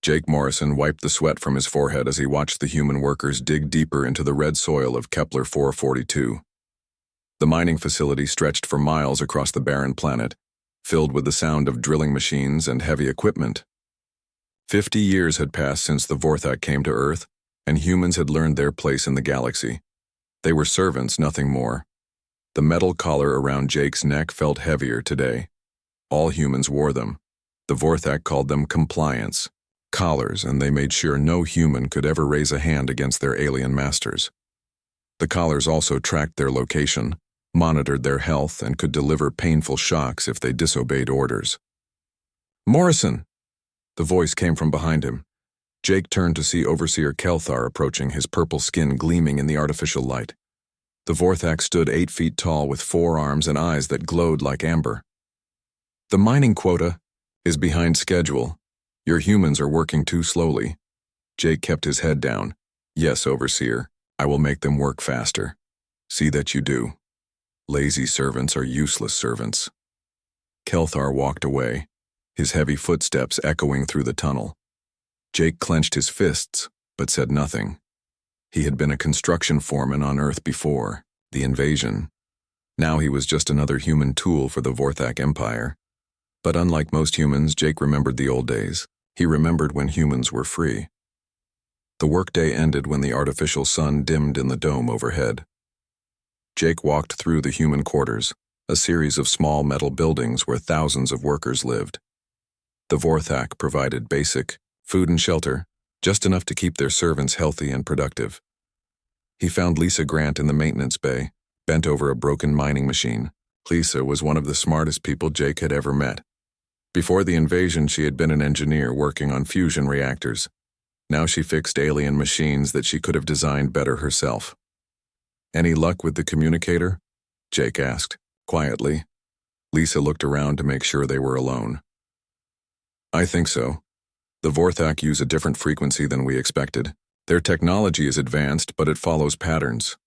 Jake Morrison wiped the sweat from his forehead as he watched the human workers dig deeper into the red soil of Kepler 442. The mining facility stretched for miles across the barren planet, filled with the sound of drilling machines and heavy equipment. 50 years had passed since the Vorthak came to Earth, and humans had learned their place in the galaxy. They were servants, nothing more. The metal collar around Jake's neck felt heavier today. All humans wore them. The Vorthak called them compliance collars, and they made sure no human could ever raise a hand against their alien masters. The collars also tracked their location, monitored their health, and could deliver painful shocks if they disobeyed orders. "Morrison!" The voice came from behind him. Jake turned to see Overseer Kelthar approaching, his purple skin gleaming in the artificial light. The Vorthak stood 8 feet tall with 4 arms and eyes that glowed like amber. "The mining quota is behind schedule. Your humans are working too slowly." Jake kept his head down. "Yes, Overseer, I will make them work faster. See that you do. Lazy servants are useless servants." Kelthar walked away, his heavy footsteps echoing through the tunnel. Jake clenched his fists, but said nothing. He had been a construction foreman on Earth before the invasion. Now he was just another human tool for the Vorthak Empire. But unlike most humans, Jake remembered the old days. He remembered when humans were free. The workday ended when the artificial sun dimmed in the dome overhead. Jake walked through the human quarters, a series of small metal buildings where thousands of workers lived. The Vorthak provided basic food and shelter, just enough to keep their servants healthy and productive. He found Lisa Grant in the maintenance bay, bent over a broken mining machine. Lisa was one of the smartest people Jake had ever met. Before the invasion, she had been an engineer working on fusion reactors. Now she fixed alien machines that she could have designed better herself. "Any luck with the communicator?" Jake asked, quietly. Lisa looked around to make sure they were alone. "I think so. The Vorthak use a different frequency than we expected. Their technology is advanced, but it follows patterns.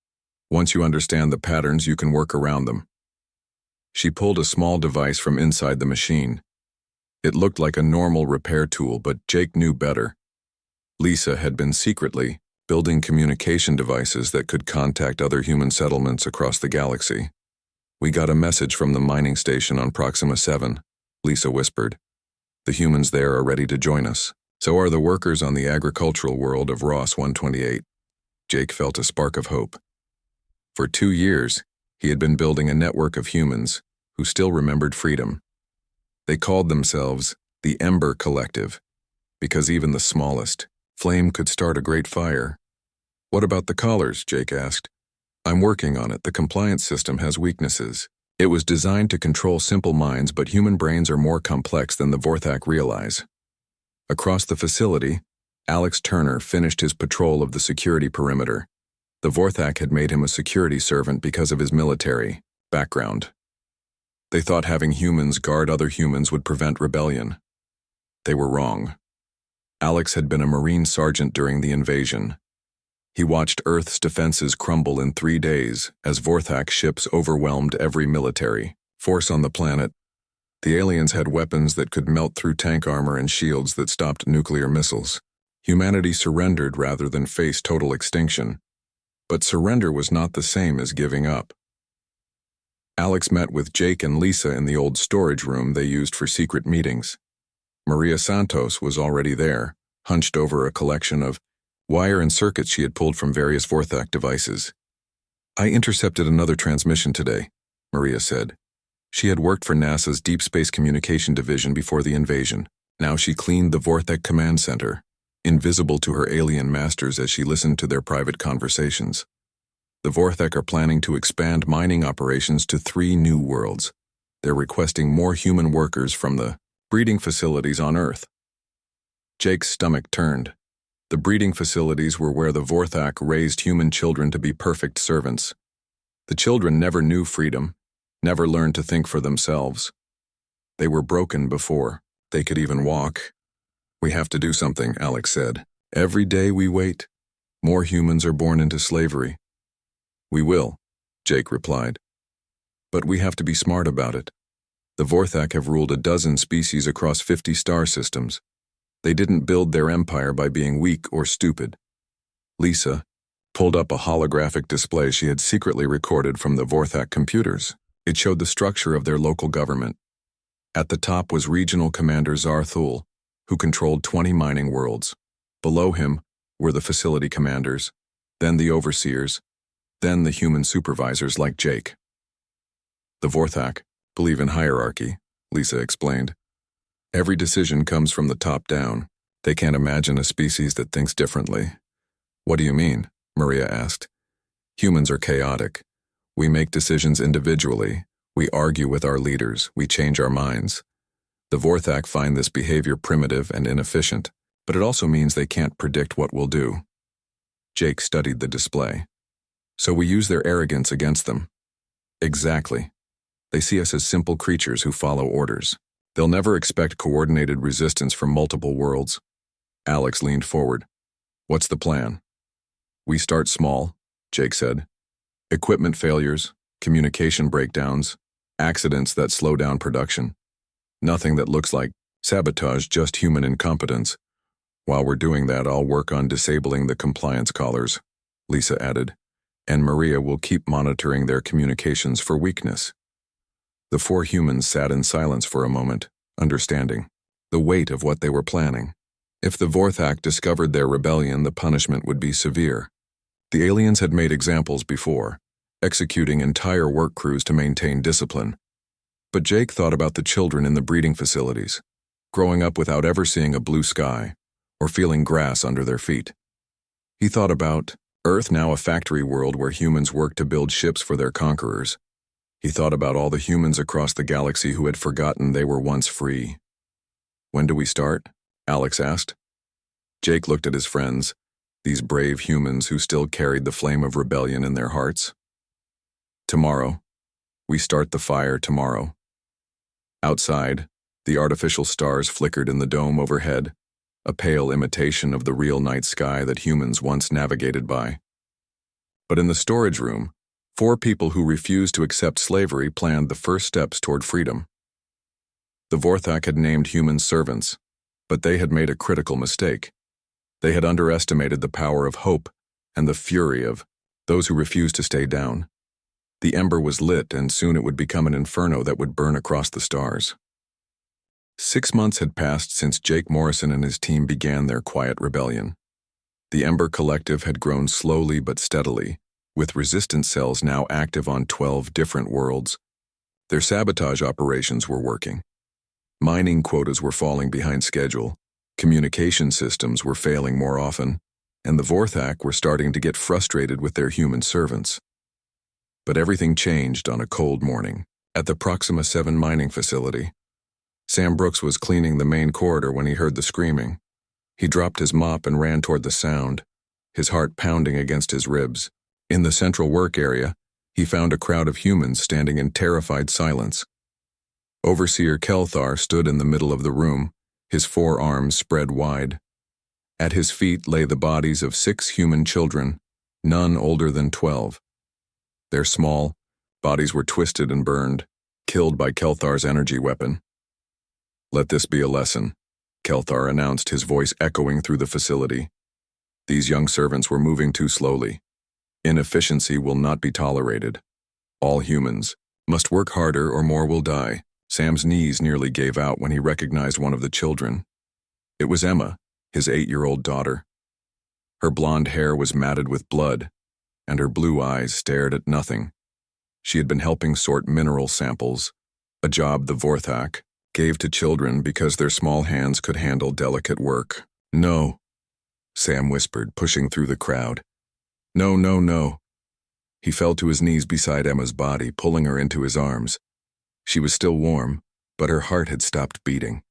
Once you understand the patterns, you can work around them." She pulled a small device from inside the machine. It looked like a normal repair tool, but Jake knew better. Lisa had been secretly building communication devices that could contact other human settlements across the galaxy. "We got a message from the mining station on Proxima 7, Lisa whispered. "The humans there are ready to join us. So are the workers on the agricultural world of Ross 128. Jake felt a spark of hope. For 2 years, he had been building a network of humans who still remembered freedom. They called themselves the Ember Collective, because even the smallest flame could start a great fire. "What about the collars?" Jake asked. "I'm working on it. The compliance system has weaknesses. It was designed to control simple minds, but human brains are more complex than the Vorthak realize." Across the facility, Alex Turner finished his patrol of the security perimeter. The Vorthak had made him a security servant because of his military background. They thought having humans guard other humans would prevent rebellion. They were wrong. Alex had been a Marine sergeant during the invasion. He watched Earth's defenses crumble in 3 days as Vorthak ships overwhelmed every military force on the planet. The aliens had weapons that could melt through tank armor and shields that stopped nuclear missiles. Humanity surrendered rather than face total extinction. But surrender was not the same as giving up. Alex met with Jake and Lisa in the old storage room they used for secret meetings. Maria Santos was already there, hunched over a collection of wire and circuits she had pulled from various Vorthak devices. "I intercepted another transmission today," Maria said. She had worked for NASA's Deep Space Communication Division before the invasion. Now she cleaned the Vorthak command center, invisible to her alien masters as she listened to their private conversations. The Vorthak are planning to expand mining operations to 3 new worlds. They're requesting more human workers from the breeding facilities on Earth. Jake's stomach turned. The breeding facilities were where the Vorthak raised human children to be perfect servants. The children never knew freedom, never learned to think for themselves. They were broken before they could even walk. "We have to do something," Alex said. "Every day we wait, more humans are born into slavery." "We will," Jake replied. "But we have to be smart about it. The Vorthak have ruled a dozen species across 50 star systems. They didn't build their empire by being weak or stupid. Lisa pulled up a holographic display she had secretly recorded from the Vorthak computers. It showed the structure of their local government. At the top was Regional Commander Zarthul, who controlled 20 mining worlds. Below him were the facility commanders, then the overseers, then the human supervisors like Jake. The Vorthak believe in hierarchy, Lisa explained. Every decision comes from the top down. They can't imagine a species that thinks differently. What do you mean? Maria asked. Humans are chaotic. We make decisions individually. We argue with our leaders. We change our minds. The Vorthak find this behavior primitive and inefficient, but it also means they can't predict what we'll do. Jake studied the display. So we use their arrogance against them. Exactly. They see us as simple creatures who follow orders. They'll never expect coordinated resistance from multiple worlds. Alex leaned forward. What's the plan? We start small, Jake said. Equipment failures, communication breakdowns, accidents that slow down production. Nothing that looks like sabotage, just human incompetence. While we're doing that, I'll work on disabling the compliance collars, Lisa added, and Maria will keep monitoring their communications for weakness. The four humans sat in silence for a moment, understanding the weight of what they were planning. If the Vorthak discovered their rebellion, the punishment would be severe. The aliens had made examples before, executing entire work crews to maintain discipline. But Jake thought about the children in the breeding facilities, growing up without ever seeing a blue sky or feeling grass under their feet. He thought about Earth, now a factory world where humans work to build ships for their conquerors. He thought about all the humans across the galaxy who had forgotten they were once free. When do we start? Alex asked. Jake looked at his friends, these brave humans who still carried the flame of rebellion in their hearts. Tomorrow. We start the fire tomorrow. Outside, the artificial stars flickered in the dome overhead, a pale imitation of the real night sky that humans once navigated by. But in the storage room, 4 people who refused to accept slavery planned the first steps toward freedom. The Vorthak had named humans servants, but they had made a critical mistake. They had underestimated the power of hope and the fury of those who refused to stay down. The ember was lit, and soon it would become an inferno that would burn across the stars. 6 months had passed since Jake Morrison and his team began their quiet rebellion. The Ember Collective had grown slowly but steadily, with resistance cells now active on 12 different worlds. Their sabotage operations were working. Mining quotas were falling behind schedule, communication systems were failing more often, and the Vorthak were starting to get frustrated with their human servants. But everything changed on a cold morning at the Proxima 7 mining facility. Sam Brooks was cleaning the main corridor when he heard the screaming. He dropped his mop and ran toward the sound, his heart pounding against his ribs. In the central work area, he found a crowd of humans standing in terrified silence. Overseer Kelthar stood in the middle of the room, his 4 arms spread wide. At his feet lay the bodies of 6 human children, none older than 12. Their small bodies were twisted and burned, killed by Kelthar's energy weapon. "Let this be a lesson," Kelthar announced, his voice echoing through the facility. These young servants were moving too slowly. Inefficiency will not be tolerated. All humans must work harder or more will die. Sam's knees nearly gave out when he recognized one of the children. It was Emma, his 8-year-old daughter. Her blonde hair was matted with blood, and her blue eyes stared at nothing. She had been helping sort mineral samples, a job the Vorthak gave to children because their small hands could handle delicate work. "No," Sam whispered, pushing through the crowd. "No, no, no." He fell to his knees beside Emma's body, pulling her into his arms. She was still warm, but her heart had stopped beating.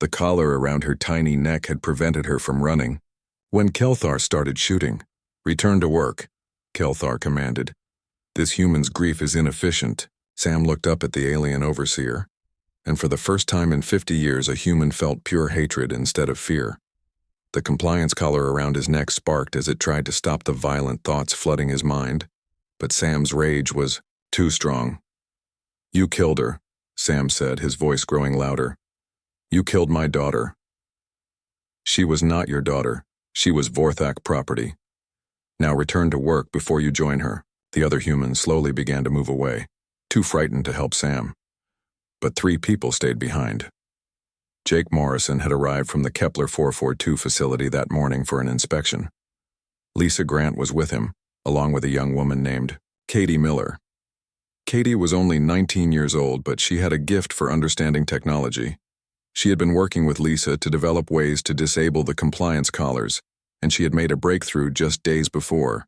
The collar around her tiny neck had prevented her from running. When Kelthar started shooting, "Return to work," Kelthar commanded. "This human's grief is inefficient." Sam looked up at the alien overseer, and for the first time in 50 years a human felt pure hatred instead of fear. The compliance collar around his neck sparked as it tried to stop the violent thoughts flooding his mind, but Sam's rage was too strong. "You killed her," Sam said, his voice growing louder. "You killed my daughter." She was not your daughter. She was Vorthak property. Now return to work before you join her. The other humans slowly began to move away, too frightened to help Sam. But 3 people stayed behind. Jake Morrison had arrived from the Kepler 442 facility that morning for an inspection. Lisa Grant was with him, along with a young woman named Katie Miller. Katie was only 19 years old, but she had a gift for understanding technology. She had been working with Lisa to develop ways to disable the compliance collars, and she had made a breakthrough just days before.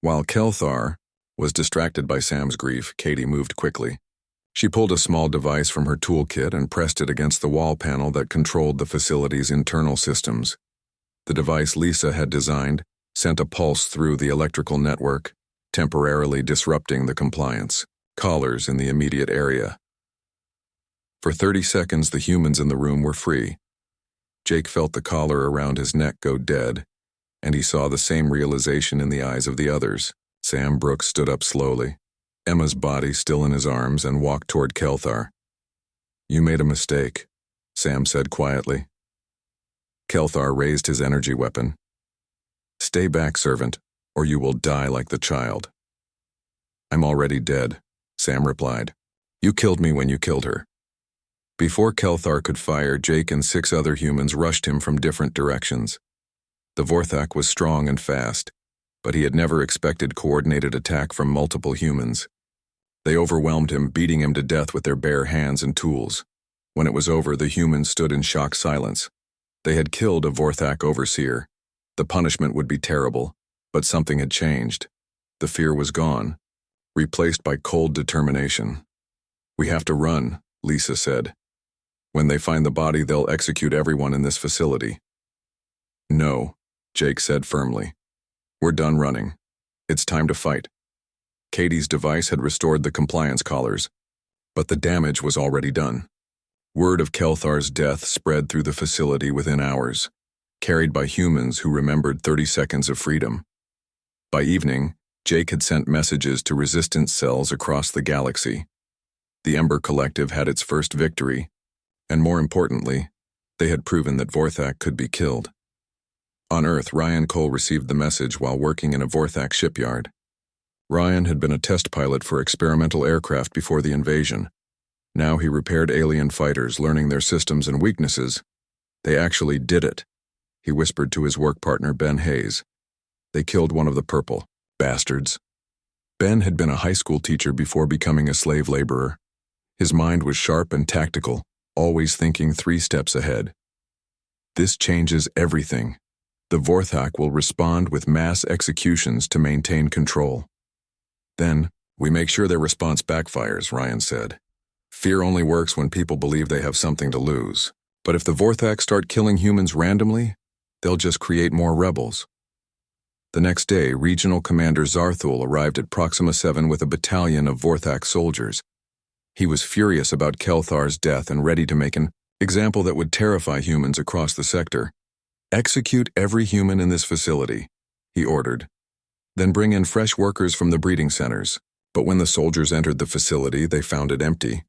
While Kelthar was distracted by Sam's grief, Katie moved quickly. She pulled a small device from her toolkit and pressed it against the wall panel that controlled the facility's internal systems. The device Lisa had designed sent a pulse through the electrical network, temporarily disrupting the compliance collars in the immediate area. For 30 seconds, the humans in the room were free. Jake felt the collar around his neck go dead, and he saw the same realization in the eyes of the others. Sam Brooks stood up slowly, Emma's body still in his arms, and walked toward Kelthar. "You made a mistake," Sam said quietly. Kelthar raised his energy weapon. "Stay back, servant, or you will die like the child." "I'm already dead," Sam replied. "You killed me when you killed her." Before Kelthar could fire, Jake and 6 other humans rushed him from different directions. The Vorthak was strong and fast, but he had never expected coordinated attack from multiple humans. They overwhelmed him, beating him to death with their bare hands and tools. When it was over, the humans stood in shocked silence. They had killed a Vorthak overseer. The punishment would be terrible, but something had changed. The fear was gone, replaced by cold determination. "We have to run," Lisa said. "When they find the body, they'll execute everyone in this facility." "No," Jake said firmly. "We're done running. It's time to fight." Katie's device had restored the compliance collars, but the damage was already done. Word of Kelthar's death spread through the facility within hours, carried by humans who remembered 30 seconds of freedom. By evening, Jake had sent messages to resistance cells across the galaxy. The Ember Collective had its first victory, and more importantly, they had proven that Vorthak could be killed. On Earth, Ryan Cole received the message while working in a Vorthak shipyard. Ryan had been a test pilot for experimental aircraft before the invasion. Now he repaired alien fighters, learning their systems and weaknesses. "They actually did it," he whispered to his work partner Ben Hayes. "They killed one of the purple bastards." Ben had been a high school teacher before becoming a slave laborer. His mind was sharp and tactical, always thinking 3 steps ahead. "This changes everything. The Vorthak will respond with mass executions to maintain control." "Then, we make sure their response backfires," Ryan said. "Fear only works when people believe they have something to lose. But if the Vorthak start killing humans randomly, they'll just create more rebels." The next day, Regional Commander Zarthul arrived at Proxima 7 with a battalion of Vorthak soldiers. He was furious about Kelthar's death and ready to make an example that would terrify humans across the sector. "Execute every human in this facility," he ordered. "Then bring in fresh workers from the breeding centers." But when the soldiers entered the facility, they found it empty.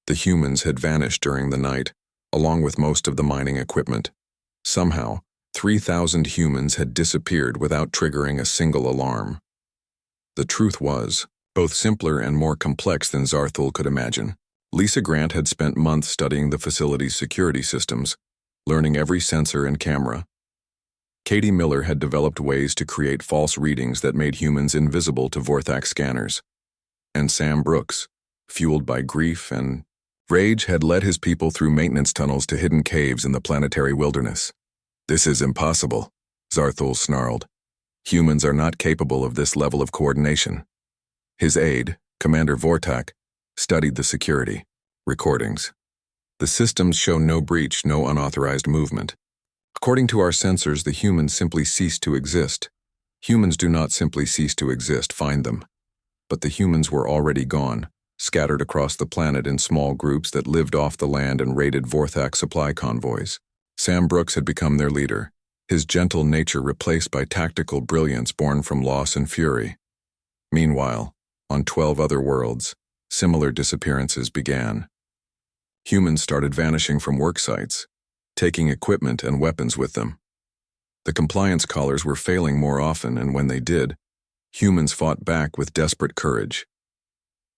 The humans had vanished during the night, along with most of the mining equipment. Somehow, 3,000 humans had disappeared without triggering a single alarm. The truth was, both simpler and more complex than Zarthul could imagine. Lisa Grant had spent months studying the facility's security systems, learning every sensor and camera. Katie Miller had developed ways to create false readings that made humans invisible to Vorthak scanners. And Sam Brooks, fueled by grief and rage, had led his people through maintenance tunnels to hidden caves in the planetary wilderness. "This is impossible," Zarthul snarled. "Humans are not capable of this level of coordination." His aide, Commander Vortak, studied the security recordings. "The systems show no breach, no unauthorized movement. According to our sensors, the humans simply ceased to exist. Humans do not simply cease to exist, find them." But the humans were already gone, scattered across the planet in small groups that lived off the land and raided Vorthak supply convoys. Sam Brooks had become their leader, his gentle nature replaced by tactical brilliance born from loss and fury. Meanwhile, on 12 other worlds, similar disappearances began. Humans started vanishing from work sites, taking equipment and weapons with them. The compliance collars were failing more often, and when they did, humans fought back with desperate courage.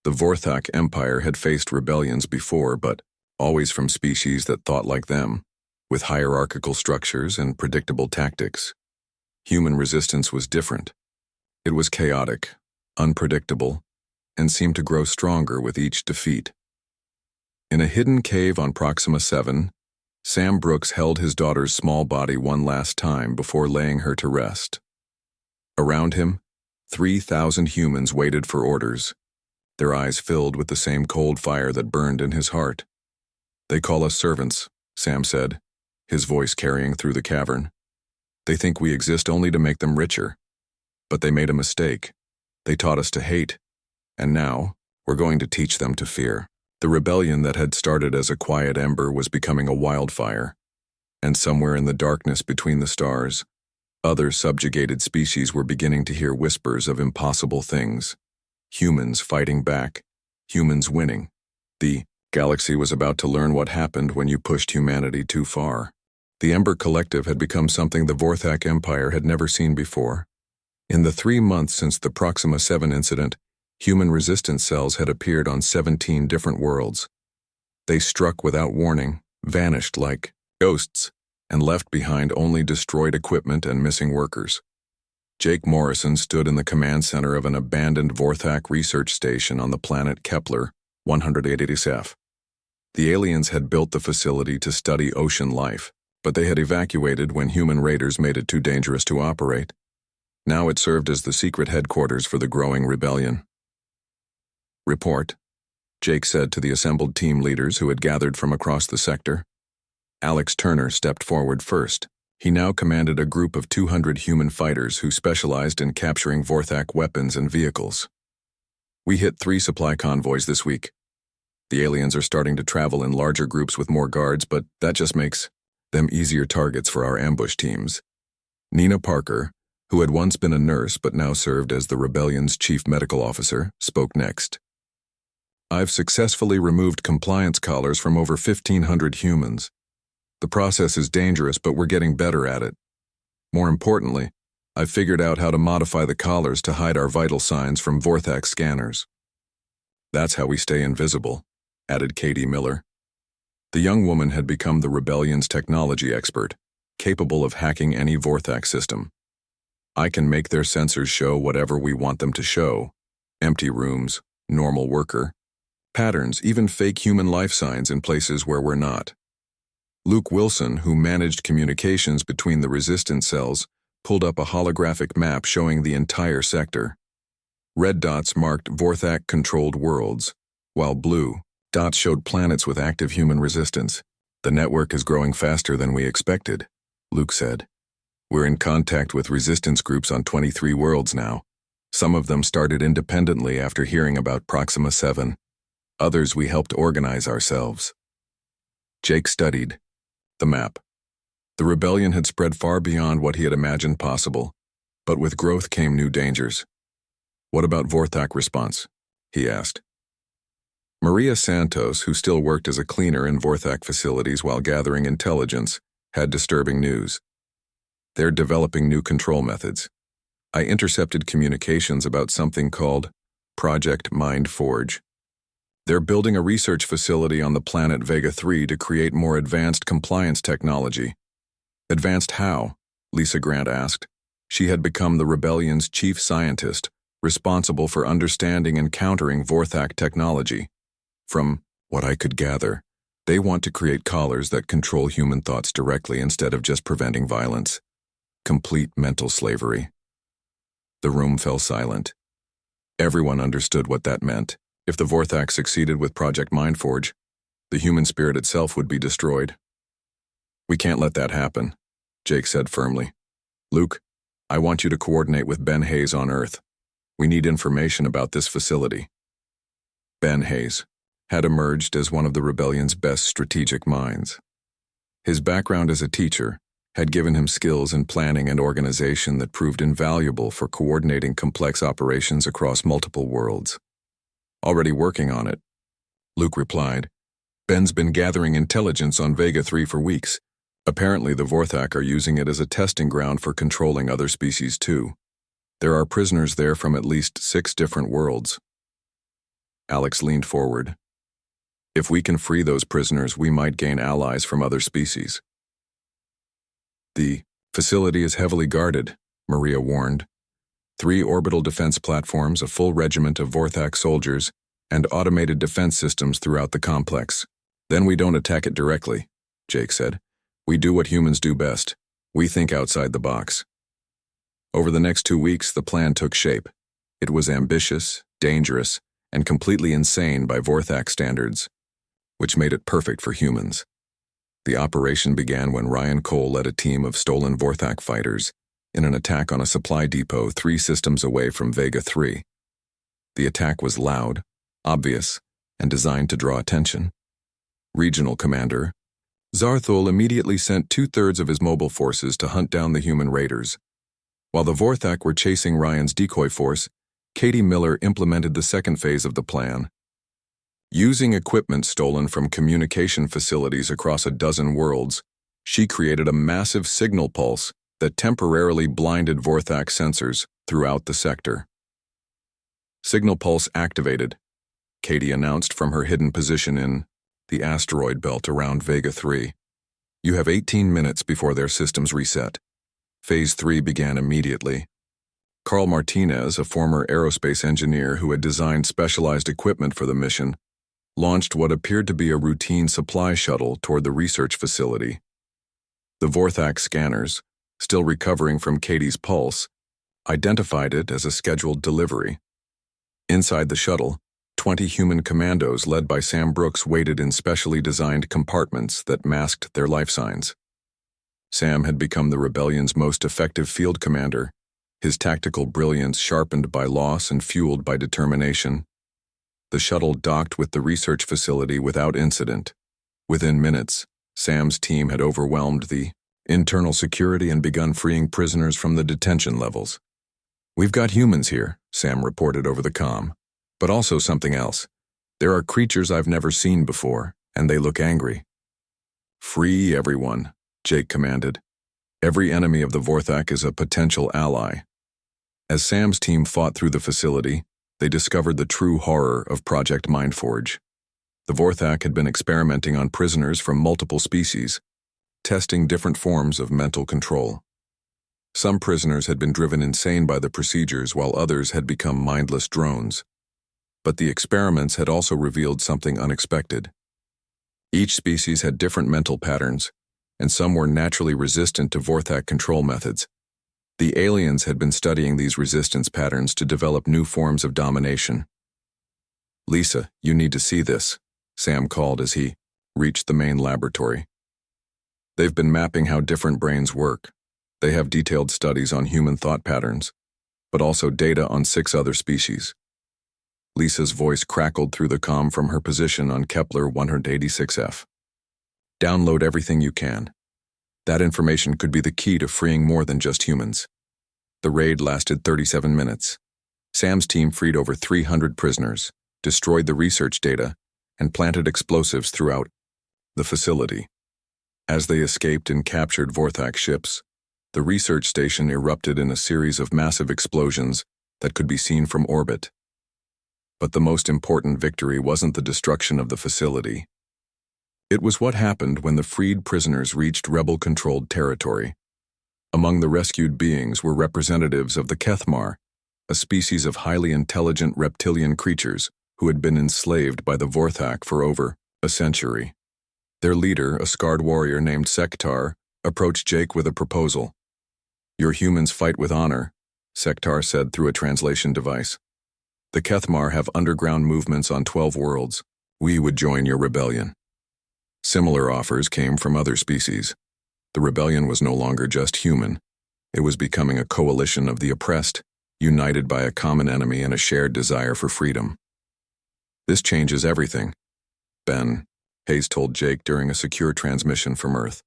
The Vorthak Empire had faced rebellions before, but always from species that thought like them, with hierarchical structures and predictable tactics. Human resistance was different. It was chaotic, unpredictable, and seemed to grow stronger with each defeat. In a hidden cave on Proxima 7, Sam Brooks held his daughter's small body one last time before laying her to rest. Around him, 3,000 humans waited for orders, their eyes filled with the same cold fire that burned in his heart. "They call us servants," Sam said, his voice carrying through the cavern. "They think we exist only to make them richer. But they made a mistake. They taught us to hate, and now we're going to teach them to fear." The rebellion that had started as a quiet ember was becoming a wildfire, and somewhere in the darkness between the stars, other subjugated species were beginning to hear whispers of impossible things. Humans fighting back, humans winning. The galaxy was about to learn what happened when you pushed humanity too far. The Ember Collective had become something the Vorthak Empire had never seen before. In the 3 months since the Proxima 7 incident, human resistance cells had appeared on 17 different worlds. They struck without warning, vanished like ghosts, and left behind only destroyed equipment and missing workers. Jake Morrison stood in the command center of an abandoned Vorthak research station on the planet Kepler 180F. The aliens had built the facility to study ocean life, but they had evacuated when human raiders made it too dangerous to operate. Now it served as the secret headquarters for the growing rebellion. "Report," Jake said to the assembled team leaders who had gathered from across the sector. Alex Turner stepped forward first. He now commanded a group of 200 human fighters who specialized in capturing Vorthak weapons and vehicles. "We hit 3 supply convoys this week. The aliens are starting to travel in larger groups with more guards, but that just makes them easier targets for our ambush teams." Nina Parker, who had once been a nurse but now served as the rebellion's chief medical officer, spoke next. "I've successfully removed compliance collars from over 1,500 humans. The process is dangerous, but we're getting better at it. More importantly, I've figured out how to modify the collars to hide our vital signs from Vorthak scanners. That's how we stay invisible," added Katie Miller. The young woman had become the rebellion's technology expert, capable of hacking any Vorthak system. "I can make their sensors show whatever we want them to show. Empty rooms, normal worker, patterns, even fake human life signs in places where we're not." Luke Wilson, who managed communications between the resistance cells, pulled up a holographic map showing the entire sector. Red dots marked Vorthak-controlled worlds, while blue dots showed planets with active human resistance. "The network is growing faster than we expected," Luke said. "We're in contact with resistance groups on 23 worlds now. Some of them started independently after hearing about Proxima 7. Others we helped organize ourselves." Jake studied the map. The rebellion had spread far beyond what he had imagined possible, but with growth came new dangers. "What about Vorthak response?" he asked. Maria Santos, who still worked as a cleaner in Vorthak facilities while gathering intelligence, had disturbing news. "They're developing new control methods. I intercepted communications about something called Project Mind Forge. They're building a research facility on the planet Vega 3 to create more advanced compliance technology." "Advanced how?" Lisa Grant asked. She had become the rebellion's chief scientist, responsible for understanding and countering Vorthak technology. "From what I could gather, they want to create collars that control human thoughts directly instead of just preventing violence. Complete mental slavery." The room fell silent. Everyone understood what that meant. If the Vorthak succeeded with Project Mindforge, the human spirit itself would be destroyed. "We can't let that happen," Jake said firmly. "Luke, I want you to coordinate with Ben Hayes on Earth. We need information about this facility." Ben Hayes had emerged as one of the rebellion's best strategic minds. His background as a teacher had given him skills in planning and organization that proved invaluable for coordinating complex operations across multiple worlds. "Already working on it," Luke replied. "Ben's been gathering intelligence on Vega 3 for weeks. Apparently, the Vorthak are using it as a testing ground for controlling other species too. There are prisoners there from at least 6 different worlds. Alex leaned forward. If we can free those prisoners, we might gain allies from other species. The facility is heavily guarded, Maria warned. 3 orbital defense platforms, a full regiment of Vorthak soldiers, and automated defense systems throughout the complex. Then we don't attack it directly, Jake said. We do what humans do best. We think outside the box. Over the next 2 weeks, the plan took shape. It was ambitious, dangerous, and completely insane by Vorthak standards, which made it perfect for humans. The operation began when Ryan Cole led a team of stolen Vorthak fighters in an attack on a supply depot 3 systems away from Vega 3. The attack was loud, obvious, and designed to draw attention. Regional Commander Zarthul immediately sent 2/3 of his mobile forces to hunt down the human raiders. While the Vorthak were chasing Ryan's decoy force, Katie Miller implemented the second phase of the plan. Using equipment stolen from communication facilities across a dozen worlds, she created a massive signal pulse that temporarily blinded Vorthak sensors throughout the sector. Signal pulse activated, Katie announced from her hidden position in the asteroid belt around Vega 3. You have 18 minutes before their systems reset. Phase 3 began immediately. Carl Martinez, a former aerospace engineer who had designed specialized equipment for the mission, launched what appeared to be a routine supply shuttle toward the research facility. The Vorthak scanners, still recovering from Katie's pulse, identified it as a scheduled delivery. Inside the shuttle, 20 human commandos led by Sam Brooks waited in specially designed compartments that masked their life signs. Sam had become the rebellion's most effective field commander, his tactical brilliance sharpened by loss and fueled by determination. The shuttle docked with the research facility without incident. Within minutes, Sam's team had overwhelmed the internal security and begun freeing prisoners from the detention levels. We've got humans here, Sam reported over the comm, but also something else. There are creatures I've never seen before, and they look angry. Free everyone, Jake commanded. Every enemy of the Vorthak is a potential ally. As Sam's team fought through the facility, they discovered the true horror of Project Mindforge. The Vorthak had been experimenting on prisoners from multiple species, testing different forms of mental control. Some prisoners had been driven insane by the procedures, while others had become mindless drones. But the experiments had also revealed something unexpected. Each species had different mental patterns, and some were naturally resistant to Vorthak control methods. The aliens had been studying these resistance patterns to develop new forms of domination. Lisa, you need to see this, Sam called as he reached the main laboratory. They've been mapping how different brains work. They have detailed studies on human thought patterns, but also data on 6 other species. Lisa's voice crackled through the comm from her position on Kepler 186F. Download everything you can. That information could be the key to freeing more than just humans. The raid lasted 37 minutes. Sam's team freed over 300 prisoners, destroyed the research data, and planted explosives throughout the facility. As they escaped and captured Vorthak ships, the research station erupted in a series of massive explosions that could be seen from orbit. But the most important victory wasn't the destruction of the facility. It was what happened when the freed prisoners reached rebel-controlled territory. Among the rescued beings were representatives of the Kethmar, a species of highly intelligent reptilian creatures who had been enslaved by the Vorthak for over a century. Their leader, a scarred warrior named Sektar, approached Jake with a proposal. Your humans fight with honor, Sektar said through a translation device. The Kethmar have underground movements on 12 worlds. We would join your rebellion. Similar offers came from other species. The rebellion was no longer just human. It was becoming a coalition of the oppressed, united by a common enemy and a shared desire for freedom. This changes everything, Ben Hayes told Jake during a secure transmission from Earth.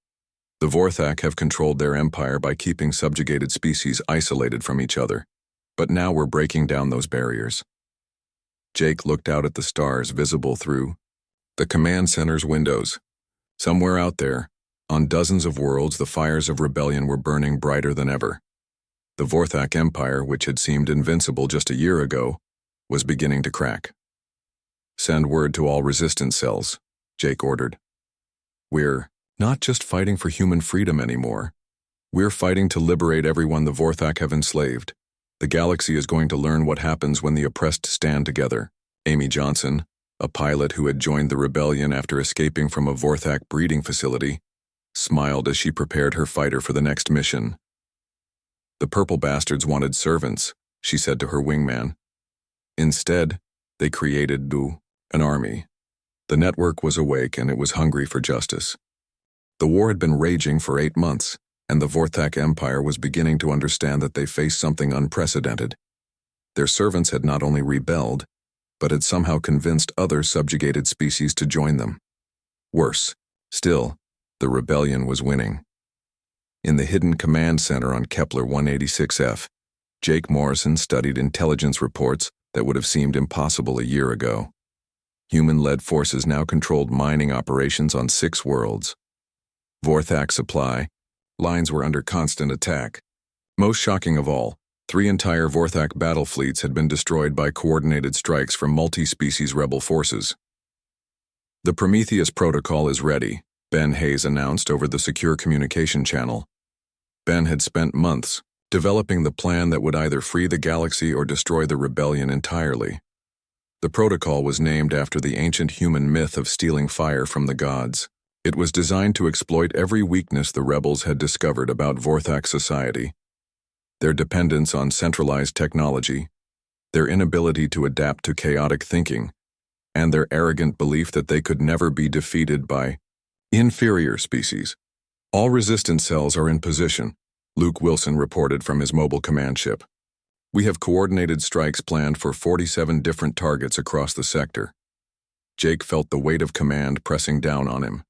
The Vorthak have controlled their empire by keeping subjugated species isolated from each other, but now we're breaking down those barriers. Jake looked out at the stars visible through the command center's windows. Somewhere out there, On dozens of worlds, the fires of rebellion were burning brighter than ever. The Vorthak Empire, which had seemed invincible just a year ago, was beginning to crack. "Send word to all resistance cells," Jake ordered. "We're not just fighting for human freedom anymore. We're fighting to liberate everyone the Vorthak have enslaved. The galaxy is going to learn what happens when the oppressed stand together." Amy Johnson, a pilot who had joined the rebellion after escaping from a Vorthak breeding facility, smiled as she prepared her fighter for the next mission. "The purple bastards wanted servants," she said to her wingman. "Instead, they created an army." The network was awake and it was hungry for justice. The war had been raging for 8 months, and the Vorthak Empire was beginning to understand that they faced something unprecedented. Their servants had not only rebelled, but had somehow convinced other subjugated species to join them. Worse still, the rebellion was winning. In the hidden command center on Kepler 186F, Jake Morrison studied intelligence reports that would have seemed impossible a year ago. Human-led forces now controlled mining operations on 6 worlds. Vorthak supply lines were under constant attack. Most shocking of all, 3 entire Vorthak battle fleets had been destroyed by coordinated strikes from multi-species rebel forces. "The Prometheus Protocol is ready," Ben Hayes announced over the secure communication channel. Ben had spent months developing the plan that would either free the galaxy or destroy the rebellion entirely. The protocol was named after the ancient human myth of stealing fire from the gods. It was designed to exploit every weakness the rebels had discovered about Vorthak society: their dependence on centralized technology, their inability to adapt to chaotic thinking, and their arrogant belief that they could never be defeated by inferior species. "All resistance cells are in position," Luke Wilson reported from his mobile command ship. "We have coordinated strikes planned for 47 different targets across the sector." Jake felt the weight of command pressing down on him.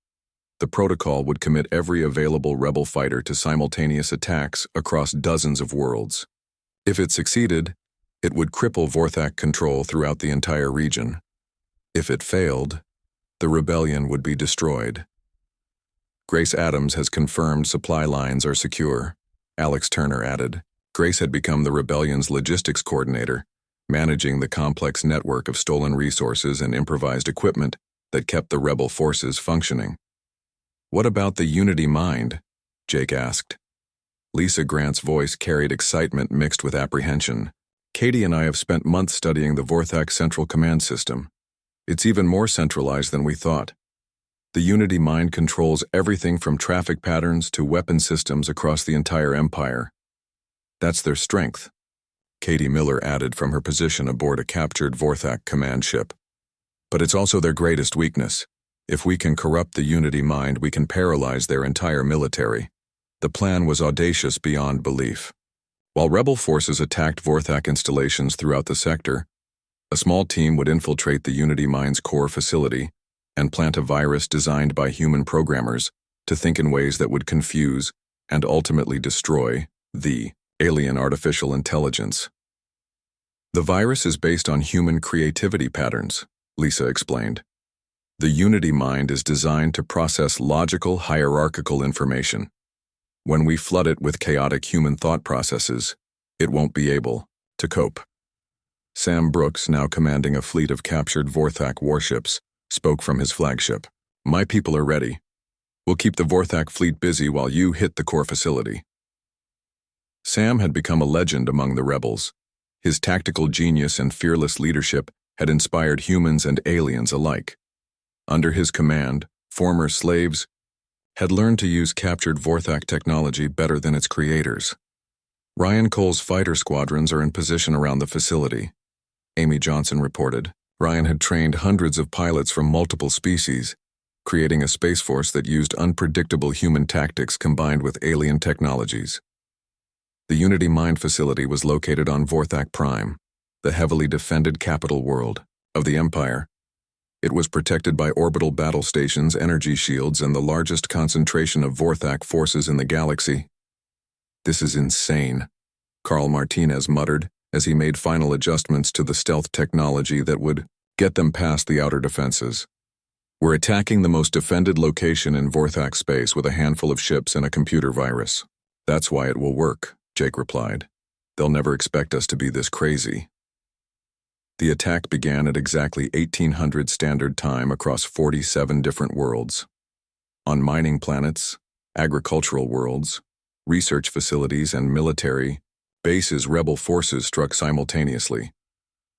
The protocol would commit every available rebel fighter to simultaneous attacks across dozens of worlds. If it succeeded, it would cripple Vorthak control throughout the entire region. If it failed, the rebellion would be destroyed. "Grace Adams has confirmed supply lines are secure," Alex Turner added. Grace had become the rebellion's logistics coordinator, managing the complex network of stolen resources and improvised equipment that kept the rebel forces functioning. "What about the Unity Mind?" Jake asked. Lisa Grant's voice carried excitement mixed with apprehension. "Katie and I have spent months studying the Vorthak Central Command System. It's even more centralized than we thought. The Unity Mind controls everything from traffic patterns to weapon systems across the entire empire. That's their strength," Katie Miller added from her position aboard a captured Vorthak command ship. "But it's also their greatest weakness. If we can corrupt the Unity Mind, we can paralyze their entire military." The plan was audacious beyond belief. While rebel forces attacked Vorthak installations throughout the sector, a small team would infiltrate the Unity Mind's core facility and plant a virus designed by human programmers to think in ways that would confuse and ultimately destroy the alien artificial intelligence. "The virus is based on human creativity patterns," Lisa explained. "The Unity Mind is designed to process logical, hierarchical information. When we flood it with chaotic human thought processes, it won't be able to cope." Sam Brooks, now commanding a fleet of captured Vorthak warships, spoke from his flagship. "My people are ready. We'll keep the Vorthak fleet busy while you hit the core facility." Sam had become a legend among the rebels. His tactical genius and fearless leadership had inspired humans and aliens alike. Under his command, former slaves had learned to use captured Vorthak technology better than its creators. Ryan Cole's fighter squadrons are in position around the facility, Amy Johnson reported. Ryan had trained hundreds of pilots from multiple species, creating a space force that used unpredictable human tactics combined with alien technologies. The Unity Mind facility was located on Vorthak Prime, the heavily defended capital world of the Empire. It was protected by orbital battle stations, energy shields, and the largest concentration of Vorthak forces in the galaxy. "This is insane," Carl Martinez muttered as he made final adjustments to the stealth technology that would get them past the outer defenses. We're attacking the most defended location in Vorthak space with a handful of ships and a computer virus. That's why it will work, Jake replied. They'll never expect us to be this crazy. The attack began at exactly 1800 Standard Time across 47 different worlds. On mining planets, agricultural worlds, research facilities, and military bases, rebel forces struck simultaneously.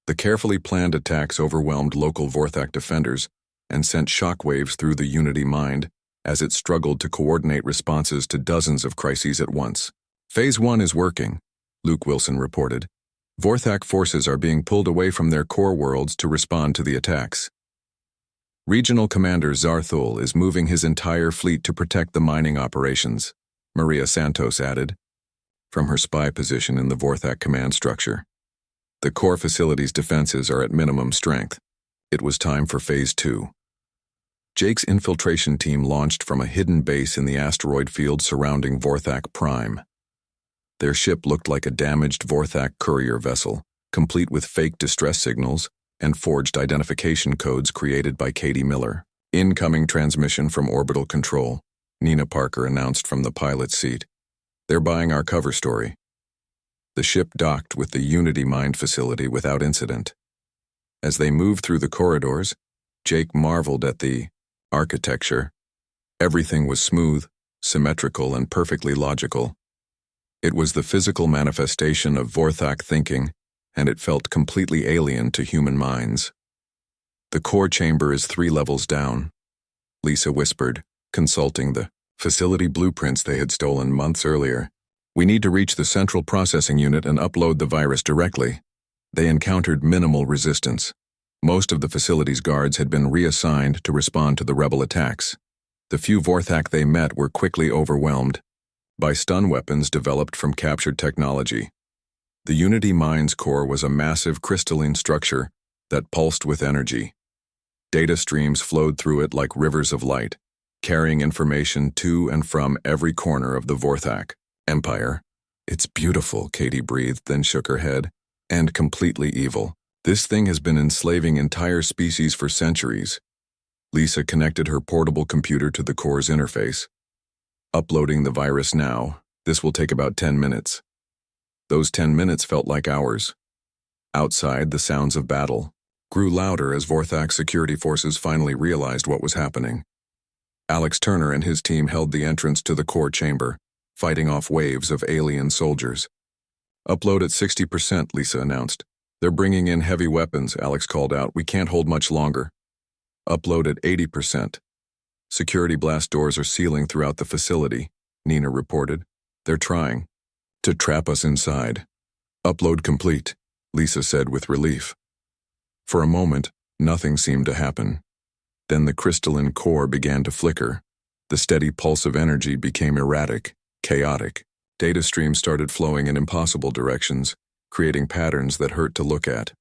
The carefully planned attacks overwhelmed local Vorthak defenders and sent shockwaves through the Unity mind as it struggled to coordinate responses to dozens of crises at once. Phase 1 is working, Luke Wilson reported. Vorthak forces are being pulled away from their core worlds to respond to the attacks. Regional Commander Zarthul is moving his entire fleet to protect the mining operations, Maria Santos added, from her spy position in the Vorthak command structure. The core facility's defenses are at minimum strength. It was time for Phase 2. Jake's infiltration team launched from a hidden base in the asteroid field surrounding Vorthak Prime. Their ship looked like a damaged Vorthak courier vessel, complete with fake distress signals and forged identification codes created by Katie Miller. Incoming transmission from orbital control, Nina Parker announced from the pilot's seat. They're buying our cover story. The ship docked with the Unity Mind facility without incident. As they moved through the corridors, Jake marveled at the architecture. Everything was smooth, symmetrical, and perfectly logical. It was the physical manifestation of Vorthak thinking, and it felt completely alien to human minds. The core chamber is 3 levels down, Lisa whispered, consulting the facility blueprints they had stolen months earlier. We need to reach the central processing unit and upload the virus directly. They encountered minimal resistance. Most of the facility's guards had been reassigned to respond to the rebel attacks. The few Vorthak they met were quickly overwhelmed by stun weapons developed from captured technology. The Unity Mind's core was a massive crystalline structure that pulsed with energy. Data streams flowed through it like rivers of light, carrying information to and from every corner of the Vorthak Empire. It's beautiful, Katie breathed, then shook her head. And completely evil. This thing has been enslaving entire species for centuries. Lisa connected her portable computer to the core's interface. Uploading the virus now. This will take about 10 minutes. Those 10 minutes felt like hours. Outside, the sounds of battle grew louder as Vorthak security forces finally realized what was happening. Alex Turner and his team held the entrance to the core chamber, fighting off waves of alien soldiers. Upload at 60%, Lisa announced. They're bringing in heavy weapons, Alex called out. We can't hold much longer. Upload at 80%. Security blast doors are sealing throughout the facility, Nina reported. They're trying to trap us inside. Upload complete, Lisa said with relief. For a moment, nothing seemed to happen. Then the crystalline core began to flicker. The steady pulse of energy became erratic, chaotic. Data streams started flowing in impossible directions, creating patterns that hurt to look at.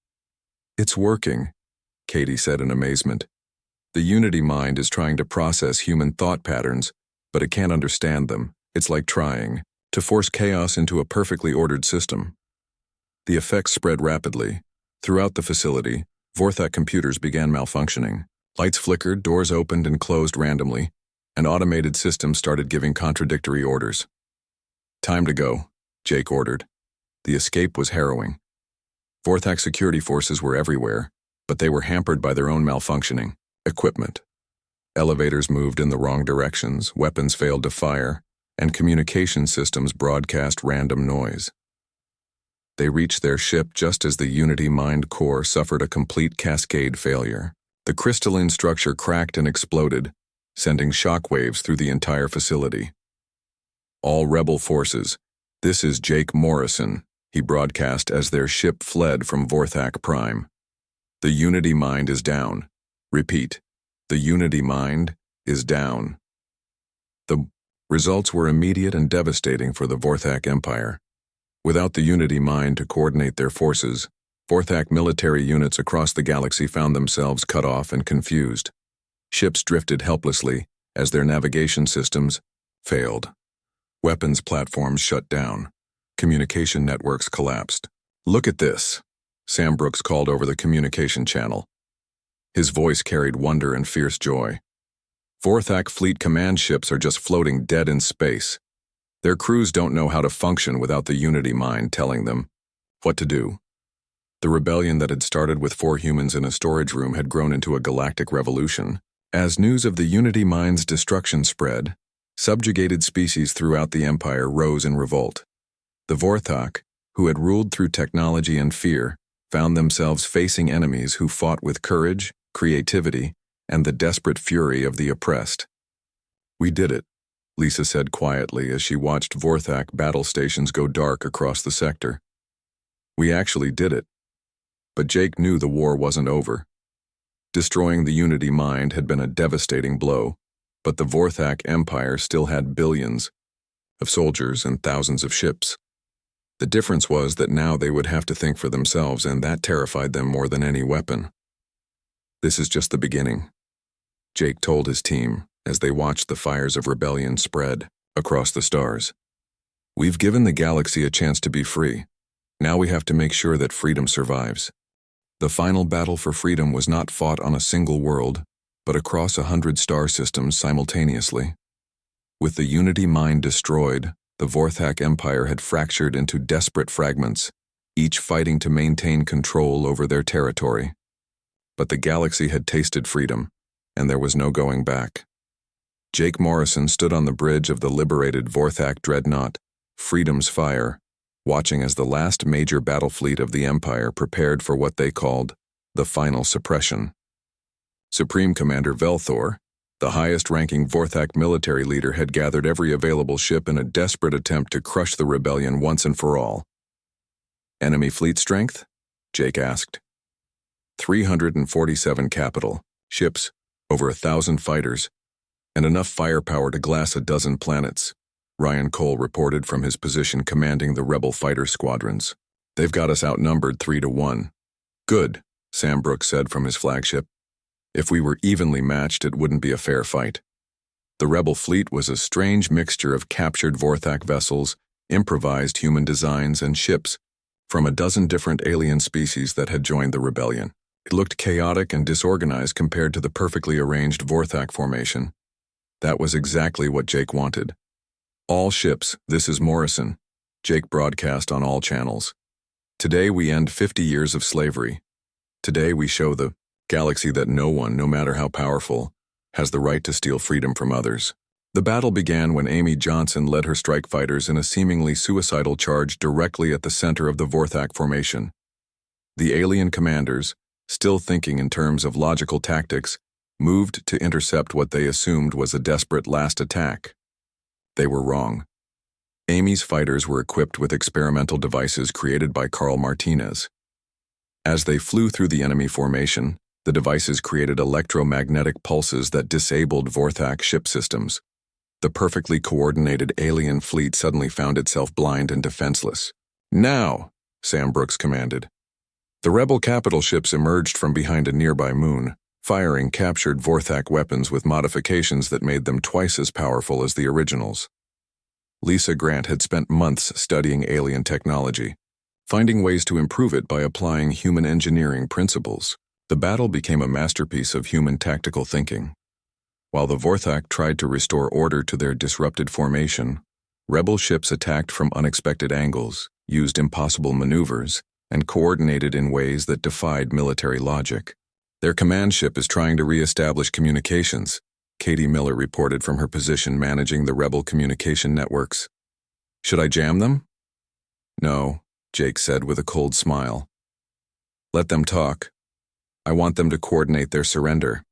It's working, Katie said in amazement. The Unity Mind is trying to process human thought patterns, but it can't understand them. It's like trying to force chaos into a perfectly ordered system. The effects spread rapidly. Throughout the facility, Vorthak computers began malfunctioning. Lights flickered, doors opened and closed randomly, and automated systems started giving contradictory orders. Time to go, Jake ordered. The escape was harrowing. Vorthak security forces were everywhere, but they were hampered by their own malfunctioning equipment. Elevators moved in the wrong directions, weapons failed to fire, and communication systems broadcast random noise. They reached their ship just as the Unity Mind core suffered a complete cascade failure. The crystalline structure cracked and exploded, sending shockwaves through the entire facility. All rebel forces, this is Jake Morrison, he broadcast as their ship fled from Vorthak Prime. The Unity Mind is down. Repeat, the Unity Mind is down. The results were immediate and devastating for the Vorthak Empire. Without the Unity Mind to coordinate their forces, Vorthak military units across the galaxy found themselves cut off and confused. Ships drifted helplessly as their navigation systems failed. Weapons platforms shut down. Communication networks collapsed. Look at this, Sam Brooks called over the communication channel. His voice carried wonder and fierce joy. Vorthak Fleet command ships are just floating dead in space. Their crews don't know how to function without the Unity Mind telling them what to do. The rebellion that had started with 4 humans in a storage room had grown into a galactic revolution. As news of the Unity Mind's destruction spread, subjugated species throughout the Empire rose in revolt. The Vorthak, who had ruled through technology and fear, found themselves facing enemies who fought with courage, creativity, and the desperate fury of the oppressed. "We did it," Lisa said quietly as she watched Vorthak battle stations go dark across the sector. "We actually did it." But Jake knew the war wasn't over. Destroying the Unity Mind had been a devastating blow, but the Vorthak Empire still had billions of soldiers and thousands of ships. The difference was that now they would have to think for themselves, and that terrified them more than any weapon. "This is just the beginning," Jake told his team as they watched the fires of rebellion spread across the stars. "We've given the galaxy a chance to be free. Now we have to make sure that freedom survives." The final battle for freedom was not fought on a single world, but across 100 star systems simultaneously. With the Unity Mind destroyed, the Vorthak Empire had fractured into desperate fragments, each fighting to maintain control over their territory. But the galaxy had tasted freedom, and there was no going back. Jake Morrison stood on the bridge of the liberated Vorthak dreadnought, Freedom's Fire, watching as the last major battle fleet of the Empire prepared for what they called the final suppression. Supreme Commander Velthor, the highest-ranking Vorthak military leader, had gathered every available ship in a desperate attempt to crush the rebellion once and for all. "Enemy fleet strength?" Jake asked. 347 capital, ships, over 1,000 fighters, and enough firepower to glass a dozen planets, Ryan Cole reported from his position commanding the rebel fighter squadrons. "They've got us outnumbered 3-1. "Good," Sam Brooks said from his flagship. "If we were evenly matched, it wouldn't be a fair fight." The rebel fleet was a strange mixture of captured Vorthak vessels, improvised human designs, and ships from a dozen different alien species that had joined the rebellion. It looked chaotic and disorganized compared to the perfectly arranged Vorthak formation. That was exactly what Jake wanted. "All ships, this is Morrison," Jake broadcast on all channels. "Today we end 50 years of slavery. Today we show the galaxy that no one, no matter how powerful, has the right to steal freedom from others." The battle began when Amy Johnson led her strike fighters in a seemingly suicidal charge directly at the center of the Vorthak formation. The alien commanders, still thinking in terms of logical tactics, moved to intercept what they assumed was a desperate last attack. They were wrong. Amy's fighters were equipped with experimental devices created by Carl Martinez. As they flew through the enemy formation, the devices created electromagnetic pulses that disabled Vorthak ship systems. The perfectly coordinated alien fleet suddenly found itself blind and defenseless. "Now!" Sam Brooks commanded. The rebel capital ships emerged from behind a nearby moon, firing captured Vorthak weapons with modifications that made them twice as powerful as the originals. Lisa Grant had spent months studying alien technology, finding ways to improve it by applying human engineering principles. The battle became a masterpiece of human tactical thinking. While the Vorthak tried to restore order to their disrupted formation, rebel ships attacked from unexpected angles, used impossible maneuvers, and coordinated in ways that defied military logic. "Their command ship is trying to re-establish communications," Katie Miller reported from her position managing the rebel communication networks. "Should I jam them?" "No," Jake said with a cold smile. "Let them talk. I want them to coordinate their surrender."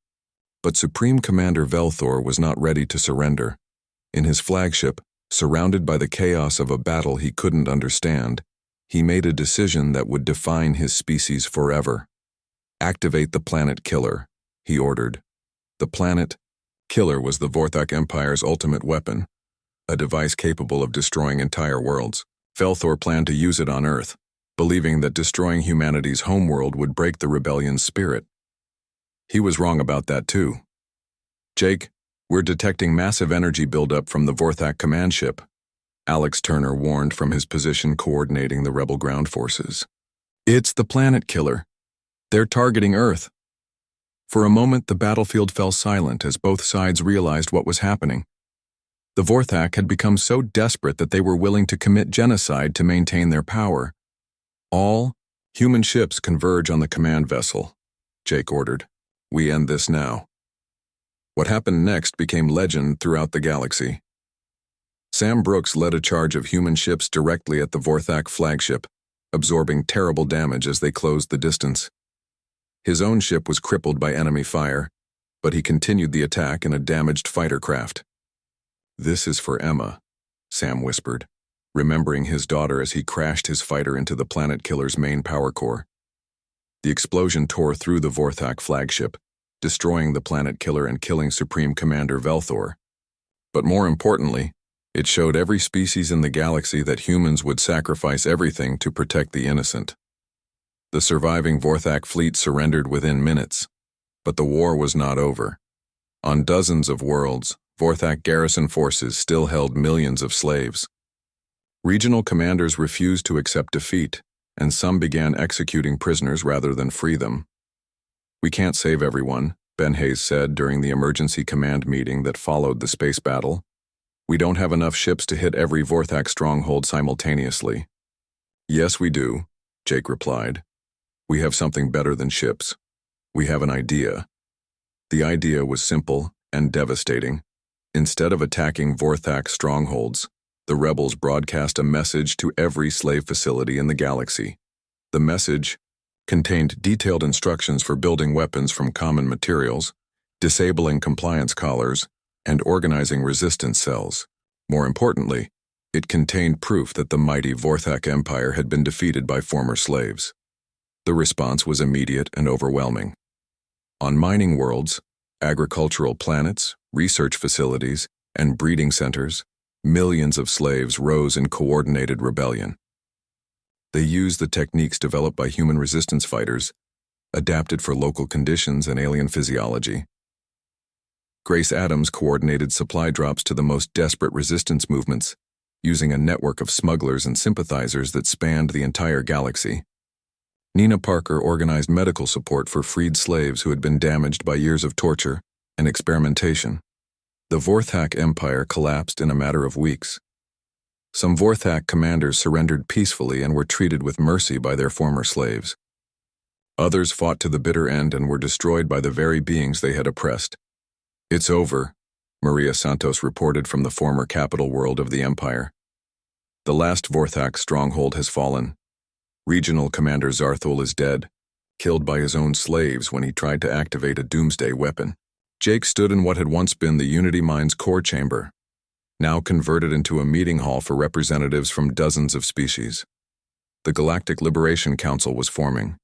But Supreme Commander Velthor was not ready to surrender. In his flagship, surrounded by the chaos of a battle he couldn't understand, he made a decision that would define his species forever. "Activate the Planet Killer," he ordered. The Planet Killer was the Vorthak Empire's ultimate weapon, a device capable of destroying entire worlds. Velthor planned to use it on Earth, believing that destroying humanity's homeworld would break the rebellion's spirit. He was wrong about that too. "Jake, we're detecting massive energy buildup from the Vorthak command ship," Alex Turner warned from his position coordinating the rebel ground forces. "It's the Planet Killer. They're targeting Earth." For a moment, the battlefield fell silent as both sides realized what was happening. The Vorthak had become so desperate that they were willing to commit genocide to maintain their power. All human ships converge on the command vessel, Jake ordered. We end this now. What happened next became legend throughout the galaxy. Sam Brooks led a charge of human ships directly at the Vorthak flagship, absorbing terrible damage as they closed the distance. His own ship was crippled by enemy fire, but he continued the attack in a damaged fighter craft. "This is for Emma," Sam whispered, remembering his daughter as he crashed his fighter into the planet killer's main power core. The explosion tore through the Vorthak flagship, destroying the planet killer and killing Supreme Commander Velthor. But more importantly, it showed every species in the galaxy that humans would sacrifice everything to protect the innocent. The surviving Vorthak fleet surrendered within minutes, but the war was not over. On dozens of worlds, Vorthak garrison forces still held millions of slaves. Regional commanders refused to accept defeat, and some began executing prisoners rather than free them. "We can't save everyone," Ben Hayes said during the emergency command meeting that followed the space battle. "We don't have enough ships to hit every Vorthak stronghold simultaneously." "Yes, we do," Jake replied. "We have something better than ships. We have an idea." The idea was simple and devastating. Instead of attacking Vorthak strongholds, the rebels broadcast a message to every slave facility in the galaxy. The message contained detailed instructions for building weapons from common materials, disabling compliance collars, and organizing resistance cells. More importantly, it contained proof that the mighty Vorthak Empire had been defeated by former slaves. The response was immediate and overwhelming. On mining worlds, agricultural planets, research facilities, and breeding centers, millions of slaves rose in coordinated rebellion. They used the techniques developed by human resistance fighters, adapted for local conditions and alien physiology. Grace Adams coordinated supply drops to the most desperate resistance movements, using a network of smugglers and sympathizers that spanned the entire galaxy. Nina Parker organized medical support for freed slaves who had been damaged by years of torture and experimentation. The Vorthak Empire collapsed in a matter of weeks. Some Vorthak commanders surrendered peacefully and were treated with mercy by their former slaves. Others fought to the bitter end and were destroyed by the very beings they had oppressed. "It's over," Maria Santos reported from the former capital world of the Empire. "The last Vorthak stronghold has fallen. Regional Commander Zarthul is dead, killed by his own slaves when he tried to activate a doomsday weapon." Jake stood in what had once been the Unity Mine's core chamber, now converted into a meeting hall for representatives from dozens of species. The Galactic Liberation Council was forming,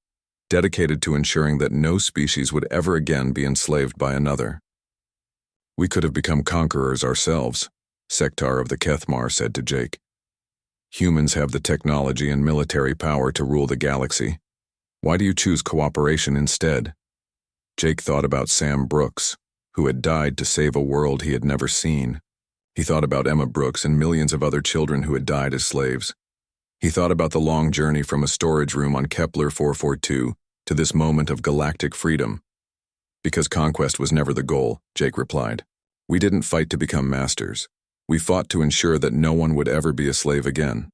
dedicated to ensuring that no species would ever again be enslaved by another. "We could have become conquerors ourselves," Sektar of the Kethmar said to Jake. "Humans have the technology and military power to rule the galaxy. Why do you choose cooperation instead?" Jake thought about Sam Brooks, who had died to save a world he had never seen. He thought about Emma Brooks and millions of other children who had died as slaves. He thought about the long journey from a storage room on Kepler 442 to this moment of galactic freedom. "Because conquest was never the goal," Jake replied. "We didn't fight to become masters. We fought to ensure that no one would ever be a slave again."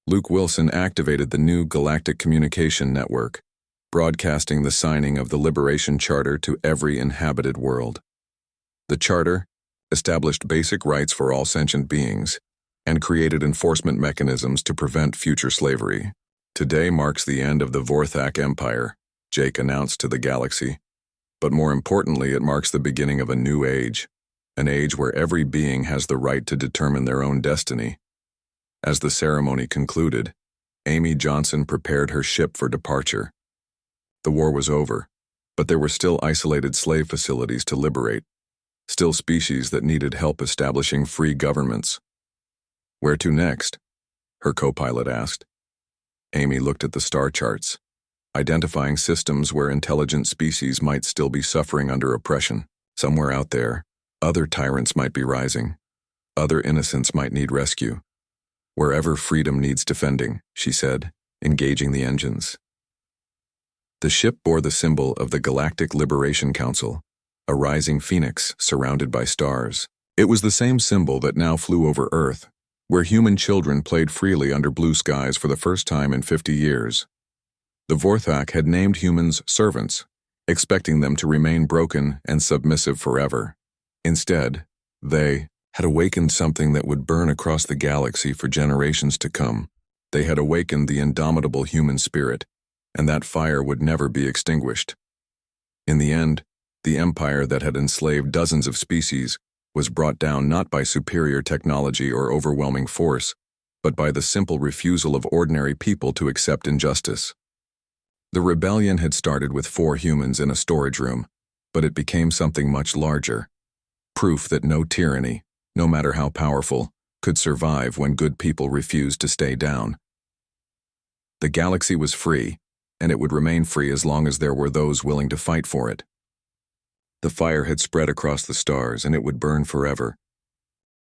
Luke Wilson activated the new Galactic Communication Network, broadcasting the signing of the Liberation Charter to every inhabited world. The Charter established basic rights for all sentient beings and created enforcement mechanisms to prevent future slavery. "Today marks the end of the Vorthak Empire," Jake announced to the galaxy. "But more importantly, it marks the beginning of a new age, an age where every being has the right to determine their own destiny." As the ceremony concluded, Amy Johnson prepared her ship for departure. The war was over, but there were still isolated slave facilities to liberate, still species that needed help establishing free governments. "Where to next?" her co-pilot asked. Amy looked at the star charts, identifying systems where intelligent species might still be suffering under oppression. Somewhere out there, other tyrants might be rising. Other innocents might need rescue. "Wherever freedom needs defending," she said, engaging the engines. The ship bore the symbol of the Galactic Liberation Council, a rising phoenix surrounded by stars. It was the same symbol that now flew over Earth, where human children played freely under blue skies for the first time in 50 years. The Vorthak had named humans servants, expecting them to remain broken and submissive forever. Instead, they had awakened something that would burn across the galaxy for generations to come. They had awakened the indomitable human spirit, and that fire would never be extinguished. In the end, the empire that had enslaved dozens of species was brought down not by superior technology or overwhelming force, but by the simple refusal of ordinary people to accept injustice. The rebellion had started with 4 humans in a storage room, but it became something much larger. Proof that no tyranny, no matter how powerful, could survive when good people refused to stay down. The galaxy was free, and it would remain free as long as there were those willing to fight for it. The fire had spread across the stars, and it would burn forever,